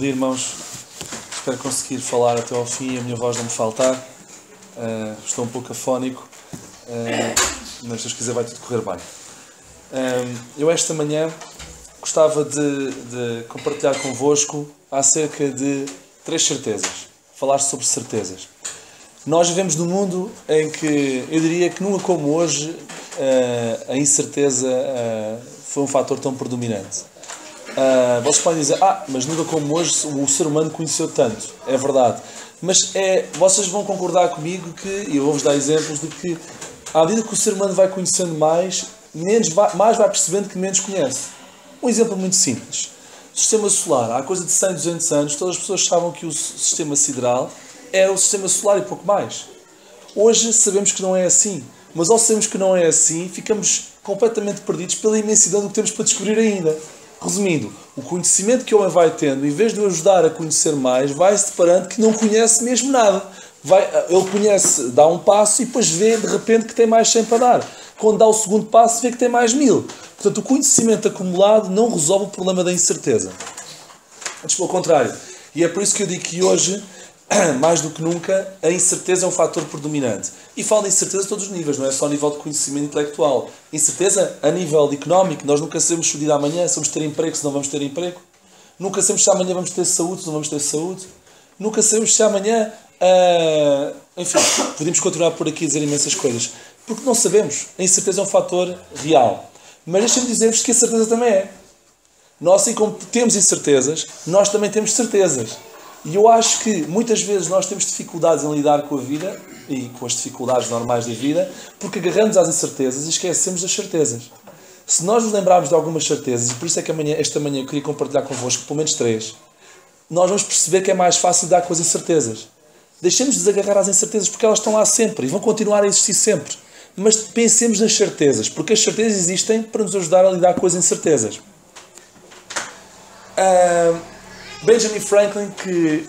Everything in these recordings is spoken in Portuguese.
dia, irmãos. Espero conseguir falar até ao fim e a minha voz não me faltar. Estou um pouco afónico, mas se Deus quiser vai tudo correr bem. Eu esta manhã gostava de compartilhar convosco acerca de 3 certezas. Falar sobre certezas. Nós vivemos num mundo em que, eu diria que nunca como hoje, a incerteza foi um fator tão predominante. Vocês podem dizer, mas nunca como hoje o ser humano conheceu tanto. É verdade. Mas vocês vão concordar comigo que, e eu vou-vos dar exemplos, de que à medida que o ser humano vai conhecendo mais vai percebendo que menos conhece. Um exemplo muito simples. O sistema solar, há coisa de 100, 200 anos, todas as pessoas achavam que o sistema sideral era o sistema solar e pouco mais. Hoje sabemos que não é assim. Mas ao sabermos que não é assim, ficamos completamente perdidos pela imensidão do que temos para descobrir ainda. Resumindo, o conhecimento que o homem vai tendo, em vez de o ajudar a conhecer mais, vai-se deparando que não conhece mesmo nada. Ele conhece, dá um passo e depois vê de repente que tem mais 100 para dar. Quando dá o segundo passo, vê que tem mais 1000. Portanto, o conhecimento acumulado não resolve o problema da incerteza. Antes, pelo contrário. E é por isso que eu digo que hoje, mais do que nunca, a incerteza é um fator predominante. E falo de incerteza a todos os níveis, não é só a nível de conhecimento intelectual. Incerteza a nível económico. Nós nunca sabemos se o dia de amanhã, se vamos ter emprego, se não vamos ter emprego. Nunca sabemos se amanhã vamos ter saúde, se não vamos ter saúde. Nunca sabemos se amanhã... Enfim, podemos continuar por aqui a dizer imensas coisas. Porque não sabemos. A incerteza é um fator real. Mas deixem-me dizer-vos que a certeza também é. Nós, assim como temos incertezas, nós também temos certezas. E eu acho que muitas vezes nós temos dificuldades em lidar com a vida e com as dificuldades normais da vida porque agarramos às incertezas e esquecemos das certezas. Se nós nos lembrarmos de algumas certezas, e por isso é que esta manhã eu queria compartilhar convosco pelo menos 3, nós vamos perceber que é mais fácil lidar com as incertezas. Deixemos de desagarrar às incertezas porque elas estão lá sempre e vão continuar a existir sempre. Mas pensemos nas certezas, porque as certezas existem para nos ajudar a lidar com as incertezas. Benjamin Franklin, que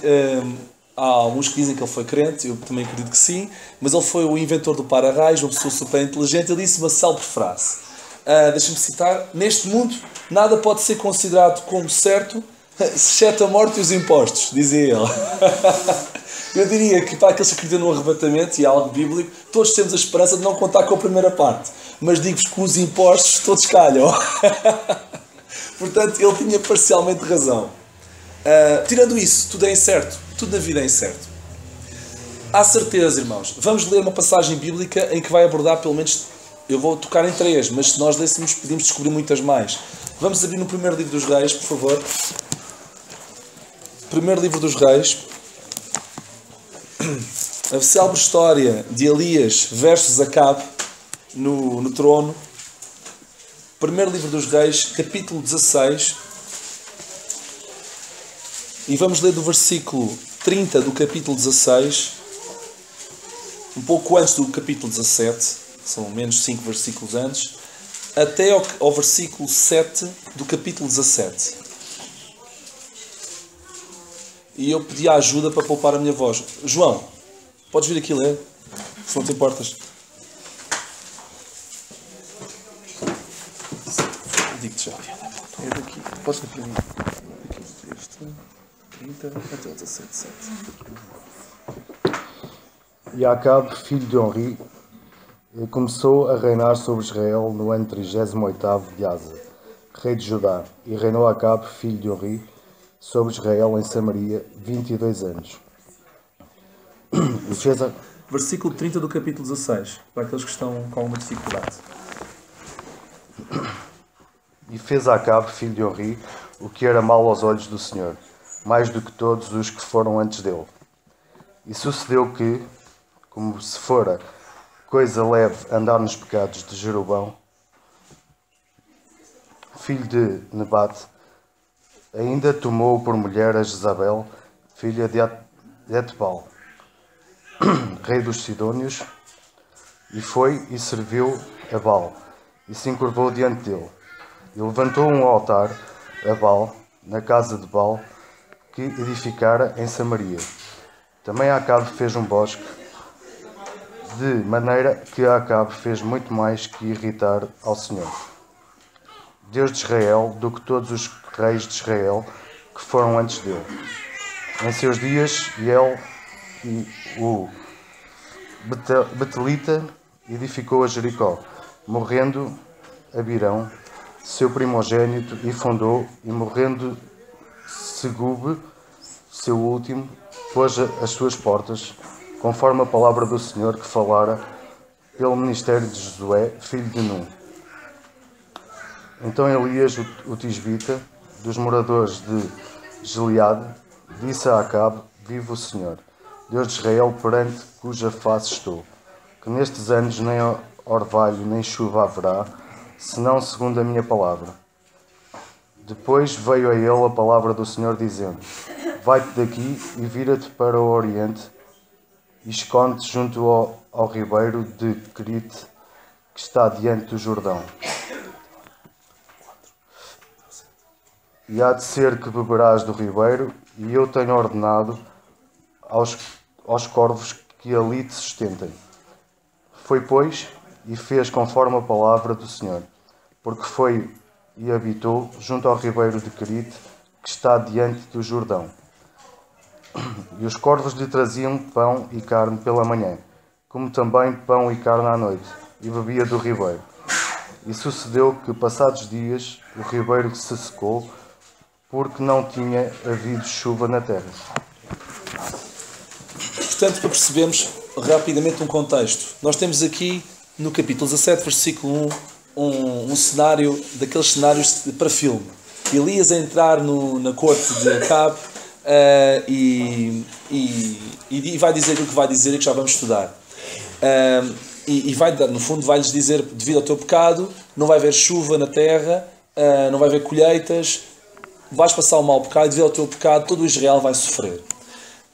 há alguns que dizem que ele foi crente, eu também acredito que sim, mas ele foi o inventor do para-raios, uma pessoa super inteligente. Ele disse uma célebre frase, deixa-me citar: neste mundo nada pode ser considerado como certo, exceto a morte e os impostos, dizia ele. Eu diria que para aqueles que acreditam no arrebatamento, e é algo bíblico, todos temos a esperança de não contar com a primeira parte, mas digo-vos que os impostos todos calham. Portanto, ele tinha parcialmente razão. Tirando isso, tudo é incerto. Tudo na vida é incerto. Há certeza, irmãos. Vamos ler uma passagem bíblica em que vai abordar pelo menos... Eu vou tocar em 3, mas se nós lêssemos podíamos descobrir muitas mais. Vamos abrir no primeiro livro dos Reis, por favor. Primeiro livro dos Reis. A célebre história de Elias versus Acabe no trono. Primeiro livro dos Reis, capítulo 16. E vamos ler do versículo 30 do capítulo 16, um pouco antes do capítulo 17, são menos 5 versículos antes, até ao versículo 7 do capítulo 17. E eu pedi a ajuda para poupar a minha voz. João, podes vir aqui ler, se não te importas. Digo-te já. É daqui, podes ler para mim. Este 30 até o 17. E Acabe, filho de Onri, começou a reinar sobre Israel no ano 38º de Asa, rei de Judá, e reinou Acabe, filho de Onri, sobre Israel em Samaria 22 anos. Versículo 30 do capítulo 16, para aqueles que estão com alguma dificuldade. E fez Acabe, filho de Onri, o que era mau aos olhos do Senhor, mais do que todos os que foram antes dele. E sucedeu que, como se fora coisa leve andar nos pecados de Jeroboão, filho de Nebate, ainda tomou por mulher a Jezabel, filha de Etbal, rei dos Sidônios, e foi e serviu a Baal, e se encurvou diante dele. E levantou um altar a Baal, na casa de Baal, que edificara em Samaria. Também Acabe fez um bosque, de maneira que Acabe fez muito mais que irritar ao Senhor, Deus de Israel, do que todos os reis de Israel, que foram antes dele. Em seus dias, Hiel e o Betelita edificou a Jericó, morrendo Abirão, seu primogênito, e fundou, e morrendo Segube, seu último, pôs as suas portas, conforme a palavra do Senhor que falara pelo ministério de Josué, filho de Nun. Então Elias, o tisbita, dos moradores de Gileade, disse a Acabe: vive o Senhor, Deus de Israel, perante cuja face estou, que nestes anos nem orvalho nem chuva haverá, senão segundo a minha palavra. Depois veio a ele a palavra do Senhor, dizendo: vai-te daqui e vira-te para o oriente, e esconde-te junto ao ribeiro de Querite, que está diante do Jordão. E há de ser que beberás do ribeiro, e eu tenho ordenado aos corvos que ali te sustentem. Foi, pois, e fez conforme a palavra do Senhor, porque foi e habitou junto ao ribeiro de Querite, que está diante do Jordão. E os corvos lhe traziam pão e carne pela manhã, como também pão e carne à noite, e bebia do ribeiro. E sucedeu que, passados dias, o ribeiro se secou, porque não tinha havido chuva na terra. Portanto, para percebermos rapidamente um contexto, nós temos aqui no capítulo 17, versículo 1, um cenário, daqueles cenários para filme. Elias a entrar na corte de Acabe e vai dizer o que vai dizer e que já vamos estudar. E vai, no fundo, vai-lhes dizer: devido ao teu pecado, não vai haver chuva na terra, não vai haver colheitas, vais passar um mau pecado, e devido ao teu pecado todo o Israel vai sofrer.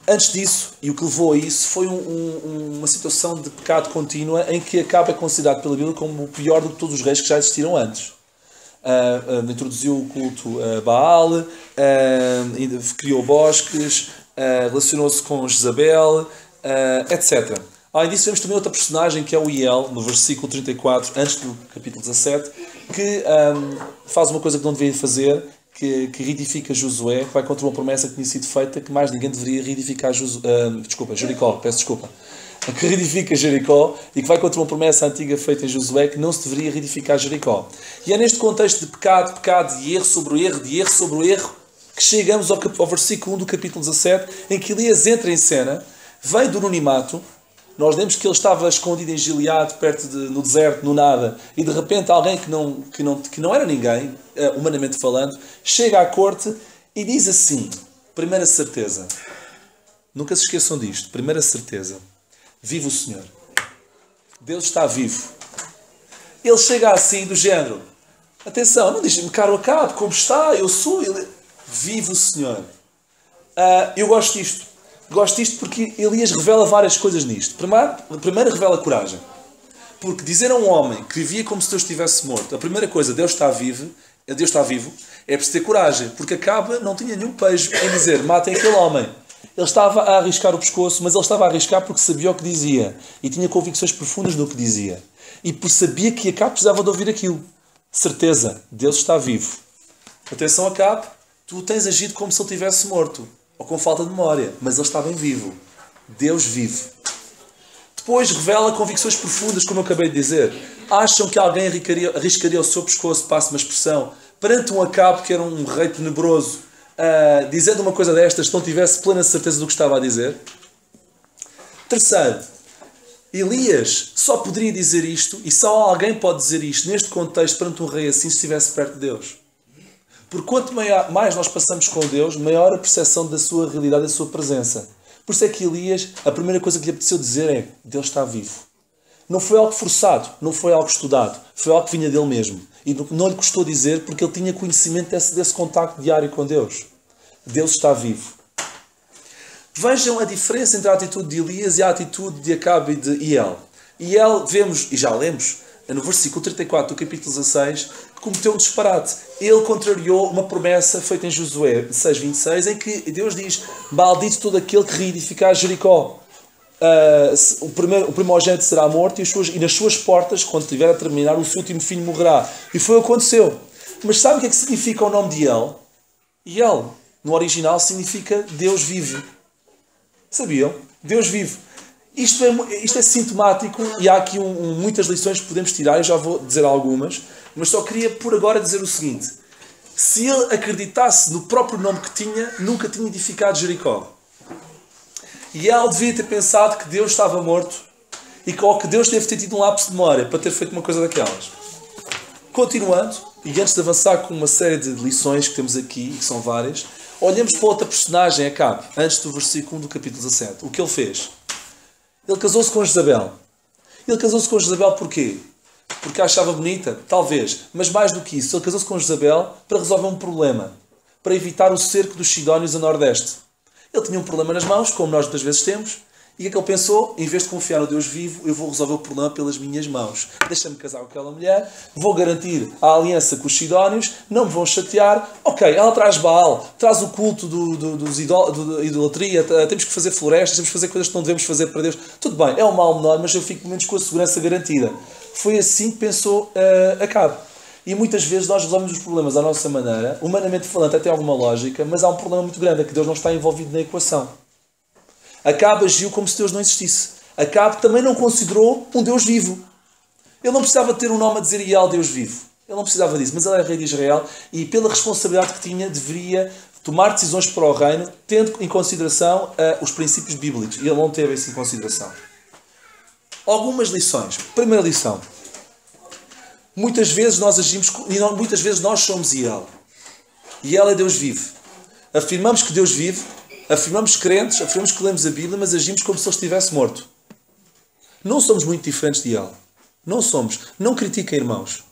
Antes disso, e o que levou a isso, foi uma situação de pecado contínua em que Acabe é considerado pela Bíblia como o pior de todos os reis que já existiram antes. Introduziu o culto a Baal, criou bosques, relacionou-se com Jezabel, etc. Além disso, vemos também outra personagem que é o Hiel, no versículo 34, antes do capítulo 17, que faz uma coisa que não devia fazer, que reedifica Josué, que vai contra uma promessa que tinha sido feita, que mais ninguém deveria reedificar Jericó, que reedifica Jericó, e que vai contra uma promessa antiga feita em Josué, que não se deveria reedificar Jericó. E é neste contexto de pecado, de erro sobre o erro, de erro sobre o erro, que chegamos ao versículo 1 do capítulo 17, em que Elias entra em cena, vem do anonimato. Nós lemos que ele estava escondido em Gileade, no deserto, no nada, e de repente alguém que não era ninguém, humanamente falando, chega à corte e diz assim: primeira certeza, nunca se esqueçam disto, primeira certeza, vive o Senhor, Deus está vivo. Ele chega assim do género, atenção, não diz-me caro Acabe, como está, eu sou, ele, vive o Senhor. Eu gosto disto. Gosto disto porque Elias revela várias coisas nisto. Primeiro revela coragem. Porque dizer a um homem que vivia como se Deus estivesse morto, a primeira coisa, Deus está vivo, é preciso ter coragem. Porque Acabe não tinha nenhum pejo em dizer: matem aquele homem. Ele estava a arriscar o pescoço, mas ele estava a arriscar porque sabia o que dizia. E tinha convicções profundas no que dizia. E porque sabia que Acabe precisava de ouvir aquilo. Certeza, Deus está vivo. Atenção, Acabe, tu tens agido como se ele estivesse morto, ou com falta de memória, mas ele está bem vivo. Deus vive. Depois revela convicções profundas, como eu acabei de dizer. Acham que alguém arriscaria o seu pescoço, passe uma expressão, perante um Acabe que era um rei tenebroso, dizendo uma coisa destas, se não tivesse plena certeza do que estava a dizer? Terceiro, Elias só poderia dizer isto, e só alguém pode dizer isto neste contexto perante um rei assim, se estivesse perto de Deus. Porque quanto mais nós passamos com Deus, maior a percepção da sua realidade, da sua presença. Por isso é que Elias, a primeira coisa que lhe apeteceu dizer é: Deus está vivo. Não foi algo forçado, não foi algo estudado, foi algo que vinha dele mesmo. E não lhe custou dizer, porque ele tinha conhecimento desse contacto diário com Deus. Deus está vivo. Vejam a diferença entre a atitude de Elias e a atitude de Acabe e de Hiel. Hiel, vemos, e já lemos, no versículo 34 do capítulo 16, cometeu um disparate. Ele contrariou uma promessa feita em Josué 6:26, em que Deus diz: maldito todo aquele que reedificar Jericó. O primogênito será morto e nas suas portas, quando estiver a terminar, o seu último filho morrerá. E foi o que aconteceu. Mas sabe o que é que significa o nome de Hiel? Hiel no original significa Deus vive. Sabiam? Deus vive. Isto é sintomático e há aqui muitas lições que podemos tirar, eu já vou dizer algumas, mas só queria por agora dizer o seguinte. Se ele acreditasse no próprio nome que tinha, nunca tinha edificado Jericó. E ele devia ter pensado que Deus estava morto e que Deus deve ter tido um lapso de memória para ter feito uma coisa daquelas. Continuando, e antes de avançar com uma série de lições que temos aqui, que são várias, olhemos para outra personagem, Acabe, antes do versículo 1 do capítulo 17. O que ele fez? Ele casou-se com Jezabel. Ele casou-se com Jezabel porquê? Porque a achava bonita? Talvez. Mas mais do que isso, ele casou-se com Jezabel para resolver um problema. Para evitar o cerco dos Sidónios a Nordeste. Ele tinha um problema nas mãos, como nós muitas vezes temos. E o que é que ele pensou? Em vez de confiar no Deus vivo, eu vou resolver o problema pelas minhas mãos. Deixa-me casar com aquela mulher, vou garantir a aliança com os Sidónios, não me vão chatear. Ok, ela traz Baal, traz o culto da idolatria, temos que fazer florestas, temos que fazer coisas que não devemos fazer para Deus. Tudo bem, é um mal menor, mas eu fico pelo menos com a segurança garantida. Foi assim que pensou Acabe. E muitas vezes nós resolvemos os problemas à nossa maneira, humanamente falando até tem alguma lógica, mas há um problema muito grande, é que Deus não está envolvido na equação. Acabe agiu como se Deus não existisse. Acabe também não considerou um Deus vivo. Ele não precisava ter um nome a dizer Ial, Deus vivo. Ele não precisava disso, mas ele era rei de Israel e pela responsabilidade que tinha, deveria tomar decisões para o reino, tendo em consideração os princípios bíblicos. E ele não teve isso em consideração. Algumas lições. Primeira lição. Muitas vezes nós agimos, e muitas vezes nós somos Ial. Ial é Deus vive. Afirmamos que Deus vive, afirmamos crentes, afirmamos que lemos a Bíblia, mas agimos como se ele estivesse morto. Não somos muito diferentes de Ial. Não somos. Não critiquem, irmãos.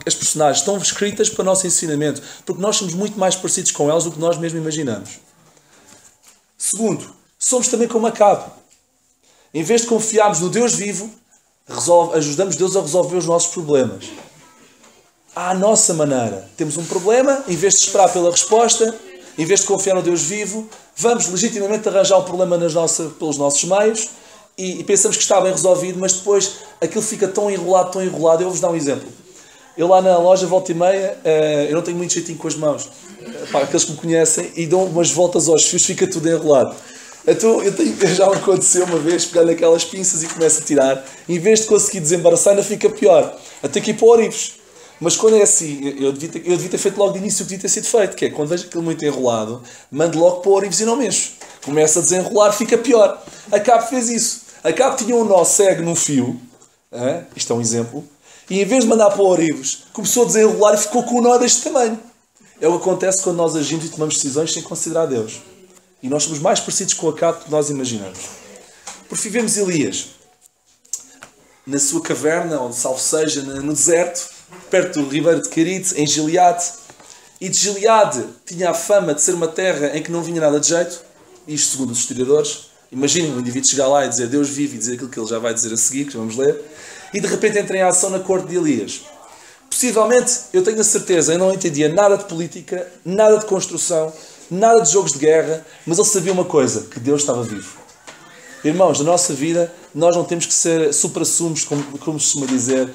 As personagens estão escritas para o nosso ensinamento, porque nós somos muito mais parecidos com elas do que nós mesmos imaginamos. Segundo, somos também como Acabe. Em vez de confiarmos no Deus vivo, ajudamos Deus a resolver os nossos problemas. À nossa maneira. Temos um problema, em vez de esperar pela resposta, em vez de confiar no Deus vivo, vamos legitimamente arranjar o problema pelos nossos meios e pensamos que está bem resolvido, mas depois aquilo fica tão enrolado. Eu vou-vos dar um exemplo. Eu lá na loja, volta e meia, eu não tenho muito jeitinho com as mãos. Aqueles que me conhecem, e dão umas voltas aos fios, fica tudo enrolado. Então, já me aconteceu uma vez, pegar naquelas pinças e começo a tirar. Em vez de conseguir desembaraçar, ainda fica pior. Até que ir para o orifes. Mas quando é assim, eu devia ter feito logo de início o que devia ter sido feito, que é, quando vejo aquilo muito enrolado, mando logo para o orifes e não mexo. Começa a desenrolar, fica pior. Acabe fez isso. Acabe tinha um nó cego num fio, isto é um exemplo, e em vez de mandar para o orifes, começou a desenrolar e ficou com um nó deste tamanho. É o que acontece quando nós agimos e tomamos decisões sem considerar Deus. E nós somos mais parecidos com Acabe do que nós imaginamos. Por fim, vemos Elias, na sua caverna, onde salvo seja, no deserto, perto do ribeiro de Querite, em Gileade. E de Gileade tinha a fama de ser uma terra em que não vinha nada de jeito. Isto segundo os historiadores. Imaginem um indivíduo chegar lá e dizer Deus vive e dizer aquilo que ele já vai dizer a seguir, que vamos ler. E de repente entra em ação na corte de Elias. Possivelmente, eu tenho a certeza, eu não entendia nada de política, nada de construção, nada de jogos de guerra, mas ele sabia uma coisa, que Deus estava vivo. Irmãos, na nossa vida, nós não temos que ser supra-sumos, como se costuma dizer,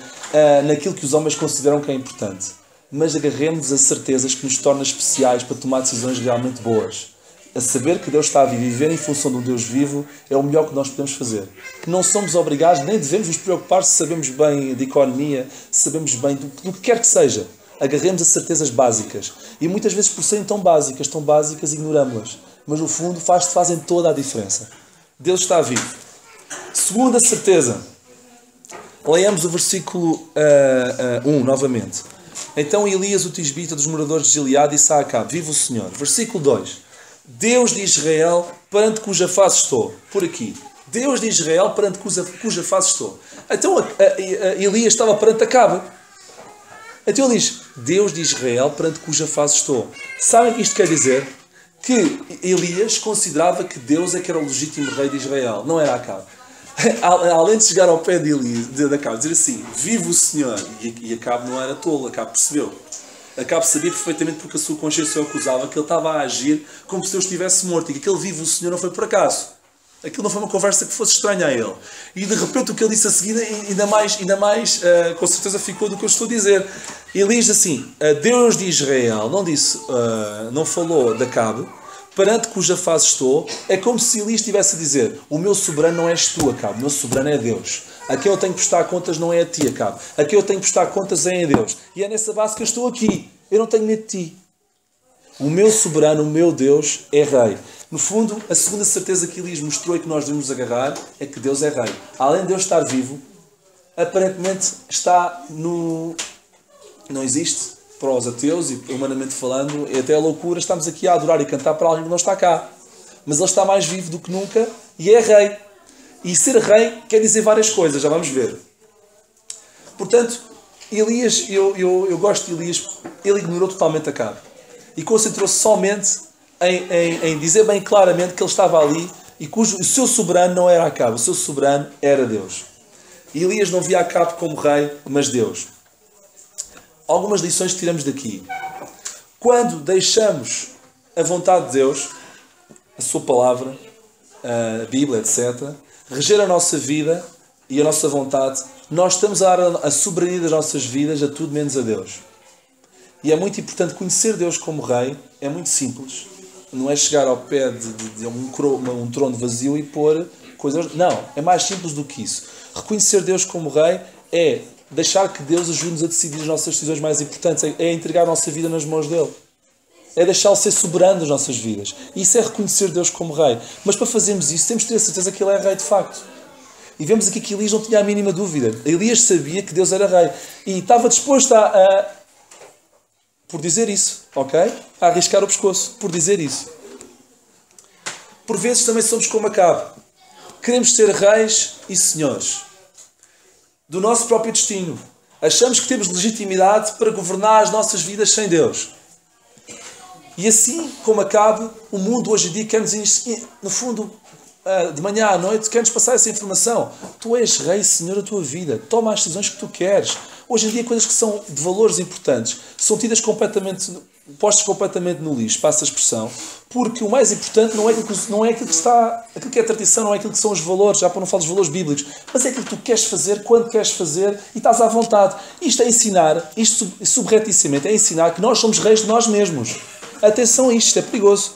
naquilo que os homens consideram que é importante. Mas agarremos a certezas que nos tornam especiais para tomar decisões realmente boas. A saber que Deus está a viver em função de um Deus vivo é o melhor que nós podemos fazer. Que não somos obrigados, nem devemos nos preocupar se sabemos bem de economia, se sabemos bem do que quer que seja. Agarremos a certezas básicas. E muitas vezes, por serem tão básicas, ignoramos-las. Mas no fundo fazem toda a diferença. Deus está vivo. Segunda certeza. Leiamos o versículo 1 novamente. Então Elias, o tisbita dos moradores de Gileade, disse a Acabe: Viva o Senhor. Versículo 2. Deus de Israel, perante cuja face estou. Por aqui. Deus de Israel, perante cuja face estou. Então Elias estava perante Acabe. Então ele diz: Deus de Israel, perante cuja face estou. Sabem o que isto quer dizer? Que Elias considerava que Deus é que era o legítimo rei de Israel, não era Acabe. Além de chegar ao pé de Acabe, dizer assim: Viva o Senhor. E Acabe não era tolo, Acabe percebeu. Acabe sabia perfeitamente, porque a sua consciência o acusava, que ele estava a agir como se Deus estivesse morto. E que aquele viva o Senhor não foi por acaso. Aquilo não foi uma conversa que fosse estranha a ele. E de repente o que ele disse a seguir ainda mais com certeza ficou do que eu estou a dizer. Ele diz assim: Deus de Israel, não falou de Acabe, perante cuja face estou, é como se Elias estivesse a dizer: o meu soberano não és tu, Acabe, o meu soberano é Deus. A quem eu tenho que prestar contas não é a ti, Acabe. A quem eu tenho que prestar contas é a Deus. E é nessa base que eu estou aqui. Eu não tenho medo de ti. O meu soberano, o meu Deus, é rei. No fundo, a segunda certeza que Elias mostrou e que nós devemos agarrar é que Deus é rei. Além de Deus estar vivo, aparentemente está no... Não existe para os ateus, e humanamente falando, é até a loucura, estamos aqui a adorar e cantar para alguém que não está cá. Mas ele está mais vivo do que nunca e é rei. E ser rei quer dizer várias coisas, já vamos ver. Portanto, Elias, eu gosto de Elias, ele ignorou totalmente Acabe. E concentrou-se somente em dizer bem claramente que ele estava ali e o seu soberano não era Acabe, o seu soberano era Deus. E Elias não via Acabe como rei, mas Deus. Algumas lições que tiramos daqui. Quando deixamos a vontade de Deus, a sua palavra, a Bíblia, etc., reger a nossa vida e a nossa vontade, nós estamos a dar a soberania das nossas vidas a tudo menos a Deus. E é muito importante conhecer Deus como Rei. É muito simples. Não é chegar ao pé de um trono vazio e pôr coisas... Não, é mais simples do que isso. Reconhecer Deus como Rei é deixar que Deus ajude-nos a decidir as nossas decisões mais importantes. É entregar a nossa vida nas mãos dele. É deixá-lo ser soberano das nossas vidas. E isso é reconhecer Deus como Rei. Mas para fazermos isso, temos de ter a certeza que Ele é Rei de facto. E vemos aqui que Elias não tinha a mínima dúvida. Elias sabia que Deus era Rei. E estava disposto por dizer isso, ok? A arriscar o pescoço, por dizer isso. Por vezes também somos como Acabe. Queremos ser reis e senhores do nosso próprio destino. Achamos que temos legitimidade para governar as nossas vidas sem Deus. E assim como Acabe, o mundo hoje em dia quer-nos, no fundo, de manhã à noite, quer-nos passar essa informação. Tu és rei e senhor da tua vida. Toma as decisões que tu queres. Hoje em dia, coisas que são de valores importantes são tidas postas completamente no lixo, passa a expressão, porque o mais importante não é aquilo que está, aquilo que é tradição, não é aquilo que são os valores, já para não falar dos valores bíblicos, mas é aquilo que tu queres fazer, quando queres fazer e estás à vontade. Isto é ensinar, isto subrepticiamente é ensinar que nós somos reis de nós mesmos. Atenção a isto, é perigoso.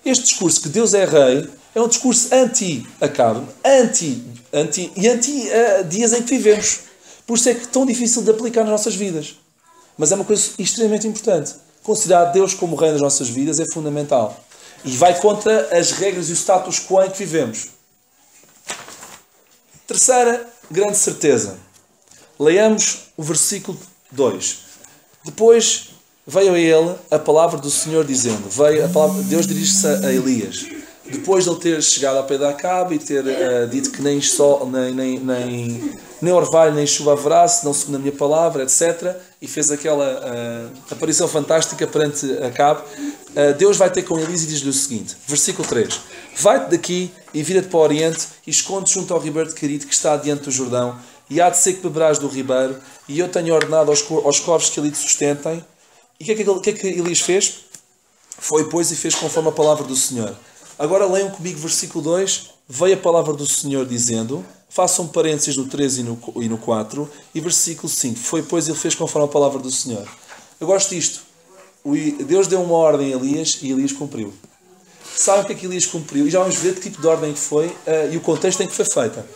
Este discurso que Deus é rei é um discurso anti-Acabe, anti dias em que vivemos. Por isso é que é tão difícil de aplicar nas nossas vidas. Mas é uma coisa extremamente importante. Considerar Deus como rei das nossas vidas é fundamental. E vai contra as regras e o status quo em que vivemos. Terceira grande certeza. Leiamos o versículo 2. Depois veio a ele a palavra do Senhor dizendo, Deus dirige-se a Elias. Depois de ele ter chegado ao pé de Acabe e ter dito que nem sol, nem orvalho, nem chuva haverá, senão segundo a minha palavra, etc. E fez aquela aparição fantástica perante Acabe. Deus vai ter com Elias e diz-lhe o seguinte, versículo 3. Vai-te daqui e vira-te para o oriente e esconde-te junto ao ribeiro de Querite que está adiante do Jordão. E há de ser que beberás do ribeiro. E eu tenho ordenado aos corvos que ali te sustentem. E o que é que Elias fez? Foi, pois, e fez conforme a palavra do Senhor. Agora leiam comigo versículo 2. Veio a palavra do Senhor dizendo, façam parênteses no 3 e no 4, e versículo 5. Foi, pois, ele fez conforme a palavra do Senhor. Eu gosto disto. Deus deu uma ordem a Elias e Elias cumpriu. Sabem o que é que Elias cumpriu? E já vamos ver que tipo de ordem que foi e o contexto em que foi feita.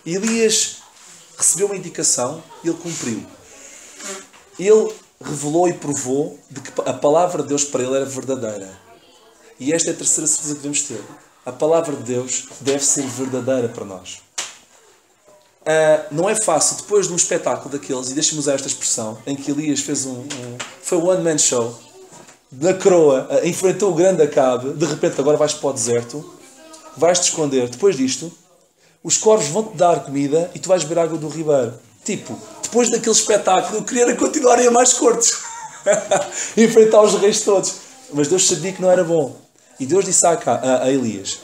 Elias recebeu uma indicação e ele cumpriu. Ele revelou e provou de que a palavra de Deus para ele era verdadeira. E esta é a terceira certeza que devemos ter. A palavra de Deus deve ser verdadeira para nós. Não é fácil, depois de um espetáculo daqueles, e deixe-me usar esta expressão, em que Elias fez foi um one-man show, na coroa, enfrentou o grande Acabe, de repente agora vais para o deserto, vais-te esconder. Depois disto, os corvos vão-te dar comida e tu vais beber água do ribeiro. Tipo, depois daquele espetáculo, eu queria continuar a ir a mais cortes. Enfrentar os reis todos. Mas Deus sabia que não era bom. E Deus disse a Elias,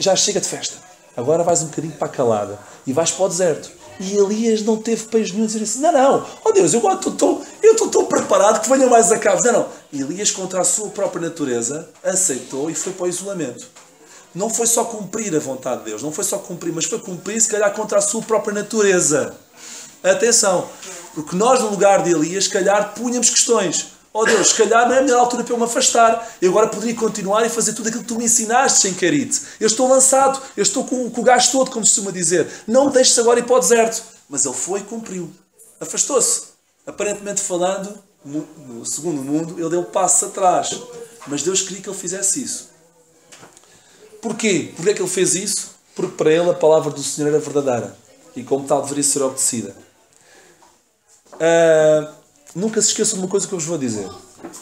já chega de festa. Agora vais um bocadinho para a calada. E vais para o deserto. E Elias não teve peixe nenhum a dizer assim, não, oh Deus, eu estou tão preparado que venha mais Acabe. Não. Elias, contra a sua própria natureza, aceitou e foi para o isolamento. Não foi só cumprir a vontade de Deus. Não foi só cumprir, mas foi cumprir, se calhar, contra a sua própria natureza. Atenção. Porque nós, no lugar de Elias, se calhar, punhamos questões. Oh Deus, se calhar não é a melhor altura para eu me afastar. Eu agora poderia continuar e fazer tudo aquilo que tu me ensinaste sem querer-te. Eu estou lançado, eu estou com o gás todo, como se costuma dizer. Não me deixes agora ir para o deserto. Mas ele foi e cumpriu. Afastou-se. Aparentemente falando, no segundo mundo, ele deu passos atrás. Mas Deus queria que ele fizesse isso. Porquê? Porquê é que ele fez isso? Porque para ele a palavra do Senhor era verdadeira. E como tal deveria ser obedecida. Nunca se esqueçam de uma coisa que eu vos vou dizer.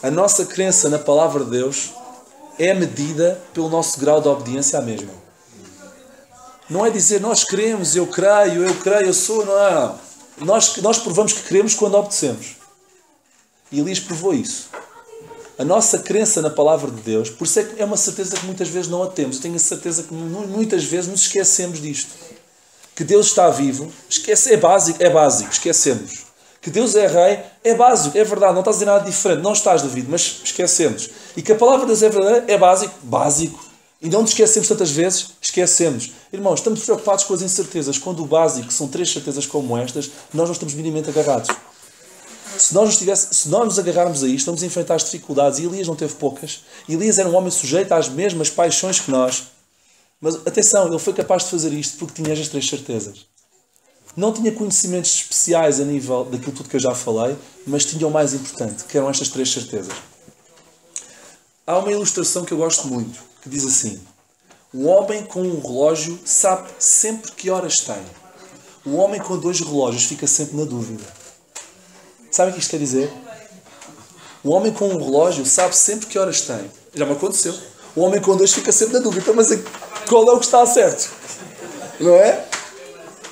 A nossa crença na palavra de Deus é medida pelo nosso grau de obediência à mesma. Não é dizer nós queremos, eu creio, eu sou. Não. Nós provamos que queremos quando obedecemos. E Elias provou isso. A nossa crença na palavra de Deus, por isso é uma certeza que muitas vezes não a temos. Eu tenho a certeza que muitas vezes nos esquecemos disto. Que Deus está vivo, é básico, esquecemos. Que Deus é rei, é básico, é verdade, não estás a dizer nada diferente, não estás, David, mas esquecemos. E que a palavra de Deus é verdadeira, é básico. E não nos esquecemos tantas vezes, esquecemos. Irmãos, estamos preocupados com as incertezas, quando o básico são 3 certezas como estas, nós não estamos minimamente agarrados. Se nós nos agarrarmos a isto, vamos enfrentar as dificuldades, e Elias não teve poucas. Elias era um homem sujeito às mesmas paixões que nós. Mas atenção, ele foi capaz de fazer isto porque tinha estas 3 certezas. Não tinha conhecimentos especiais a nível daquilo tudo que eu já falei, mas tinha o mais importante, que eram estas 3 certezas. Há uma ilustração que eu gosto muito, que diz assim: um homem com um relógio sabe sempre que horas tem. O homem com 2 relógios fica sempre na dúvida. Sabem o que isto quer dizer? O homem com um relógio sabe sempre que horas tem. Já me aconteceu. O homem com 2 fica sempre na dúvida. Mas qual é o que está certo? Não é?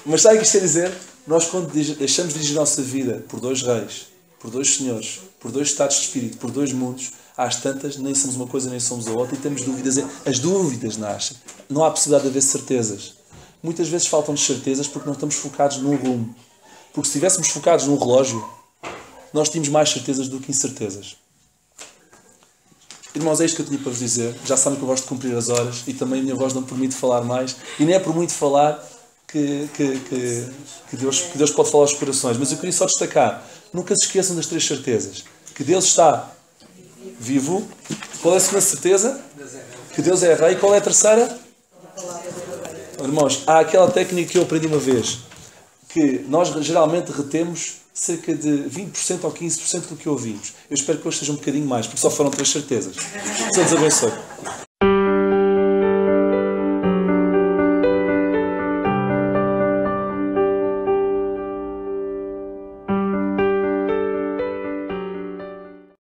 Mas sabe o que isto quer dizer? Nós, quando deixamos de dirigir a nossa vida por 2 reis, por 2 senhores, por 2 estados de espírito, por 2 mundos, às tantas, nem somos uma coisa, nem somos a outra, e temos dúvidas. As dúvidas nascem. Não há possibilidade de haver certezas. Muitas vezes faltam-nos certezas porque não estamos focados num rumo. Porque se estivéssemos focados num relógio, nós tínhamos mais certezas do que incertezas. Irmãos, é isto que eu tinha para vos dizer. Já sabem que eu gosto de cumprir as horas e também a minha voz não permite falar mais. E nem é por muito falar que Deus pode falar aos corações. Mas eu queria só destacar, nunca se esqueçam das 3 certezas. Que Deus está vivo. Qual é a segunda certeza? Que Deus é rei. Qual é a terceira? Irmãos, há aquela técnica que eu aprendi uma vez, que nós geralmente retemos cerca de 20% ou 15% do que ouvimos. Eu espero que hoje seja um bocadinho mais, porque só foram 3 certezas. Deus abençoe.